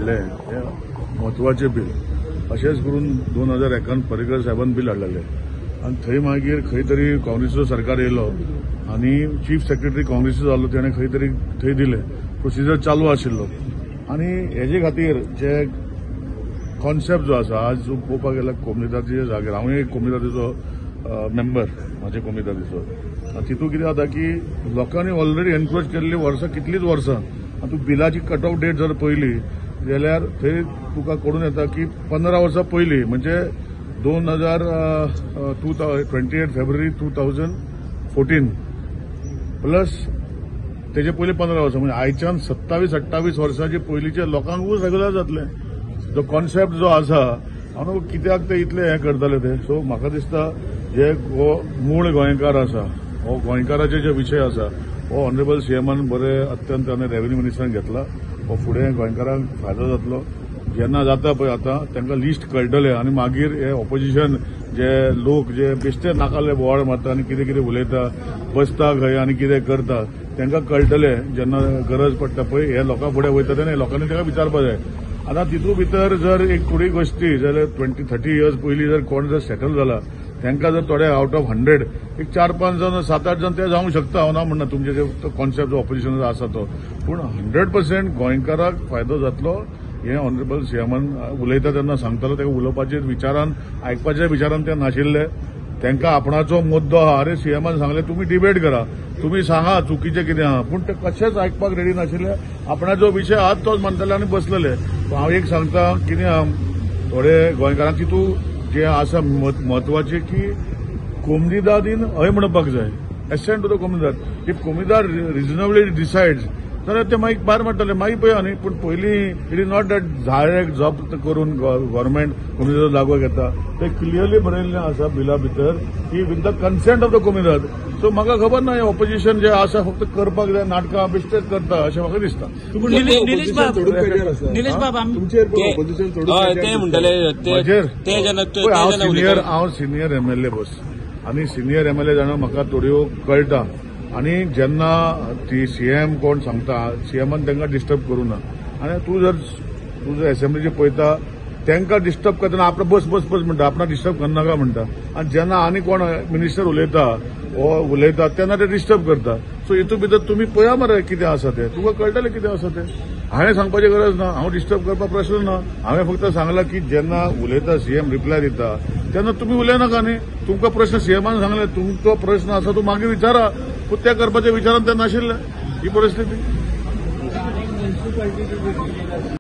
हाडले हे म्हत्वाचे बील अशेंच करून 2001 पर्रीकर साहेबान बील हाडलेले आनी थंय मागीर खंय तरी काँग्रेसीचो सरकार येयलो आनी चीफ सेक्रेटरी काँग्रेसीचो जाल्लो ताणें खंय तरी थंय दिले प्रोसिजर चालू आशिल्लो आनी हेजे खातीर जे कॉन्सेप्ट जो आसा आज जो पळोवपाक गेल्यार कोमनिदादीच्या जाग्यार हांव एक कोमनिदादीचो मेंबर म्हाजे कोमनिदादीचो तितून कितें जाता की लोकांनी ऑलरेडी एनक्रोच केल्ली वर्सां कितलींच वर्सां आनी तूं बिलाची कट ऑफ डेट जर पळयली जाल्यार थंय तुका कळून येता की 15 वर्सां पयलीं म्हणजे 28 फेब्रुवारी 2014 प्लस तेजे पयलीं 15 वर्सां म्हणजे आयच्यान 27-28 वर्सांचे पयलींचे लोकांकूच रेग्युलर जातले जो कॉन्सेप्ट जो आसा हांव कित्याक ते इतले हें करतले ते सो म्हाका दिसता जे मूळ गोंयकार आसा हो गोंयकाराचे जे विशय आसा हो ऑनरेबल सीएमान बरे अत्यंत आनी रेव्हेन्यू मिनिस्टरान घेतला हो फुडें गोंयकारांक फायदो जातलो जेन्ना जाता पळय आतां तांकां लिस्ट कळटले आनी मागीर हे ऑपोजिशन जे लोक जे बेश्टे नाकाले बोवाळ मारता आनी कितें कितें उलयता बसता खंय आनी कितें करता तांकां कळटले जेन्ना गरज पडटा पळय हे लोकां फुडें वयता तेन्ना लोकांनी ताका विचारपाक जाय आतां तितून भितर जर एक थोडी गोश्टी जाल्यार 20-30 इयर्स पयलीं जर कोण जर सेटल जाला तांकां जर थोडे आउट ऑफ 100 एक 4-5 जण 7-8 जण ते जावंक शकता हांव ना म्हणना तुमचे जे कॉन्सेप्ट जो ऑपोजिशन आसा तो पूण 100% गोंयकाराक फायदो जातलो हे ऑनरेबल सीएमान उलयता तेन्ना सांगतालो ताका उलोवपाचे विचारान आयकपाच्या विचारान ते नाशिल्ले तांकां आपणाचो मुद्दो आहा अरे सीएमान सांगले तुमी डिबेट करा तुमी सांगा चुकीचें कितें आहा पूण ते कशेंच आयकपाक रेडी नाशिल्ले आपणाचो विशय आहात तोच म्हणटाले आनी बसलेले हांव एक सांगता कितें आहा थोडे गोंयकारांक तितून जे आसा म्हत्वाचे की कोमनिदादीन हय म्हणपाक जाय एसेंट टू द कोमनिदाद इफ कोमनिदाद रिजनेबली डिसायड्स जाल्यार ते मागीर भायर मारतले मागीर पळया न्ही पूण पयलीं it is not that direct job करून गव्हर्नमेंट कोमनिदाद लागू घेता ते क्लियरली बरयल्लें आसा बिला भितर की with the consent of the कोमनिदाद सो म्हाका खबर ना ऑपोजिशन जे आसा फक्त करपाक जाय नाटकां बेश्टेच करता अशें म्हाका दिसता हांव सिनियर एमएलए बस आनी सिनियर एमएलए जाणा म्हाका थोड्यो कळटा आनी जेन्ना ती सीएम कोण सांगता सीएमान तांकां डिस्टर्ब करूं ना आनी तूं जर असेंब्लीचे पळयता तांकां डिस्टर्ब करतना आपणा बस बस बस म्हणटा आपणा डिस्टर्ब करनाका म्हणटा आनी जेन्ना आनी कोण मिनिस्टर उलयता तेन्ना ते डिस्टर्ब करता सो हितून भितर तुमी पळया मरे कितें आसा तें तुका कळटलें कितें आसा तें हांवें सांगपाची गरज ना हांव डिस्टर्ब करपाक प्रश्न ना हांवें फक्त सांगलां की जेन्ना उलयता सीएम रिप्लाय दिता तेन्ना तुमी उलयनाका न्ही तुमकां प्रश्न सीएमान सांगले तुमचो प्रश्न आसा तो मागीर विचारा पूण ते करपाच्या विचारान ते नाशिल्ले ही परिस्थिती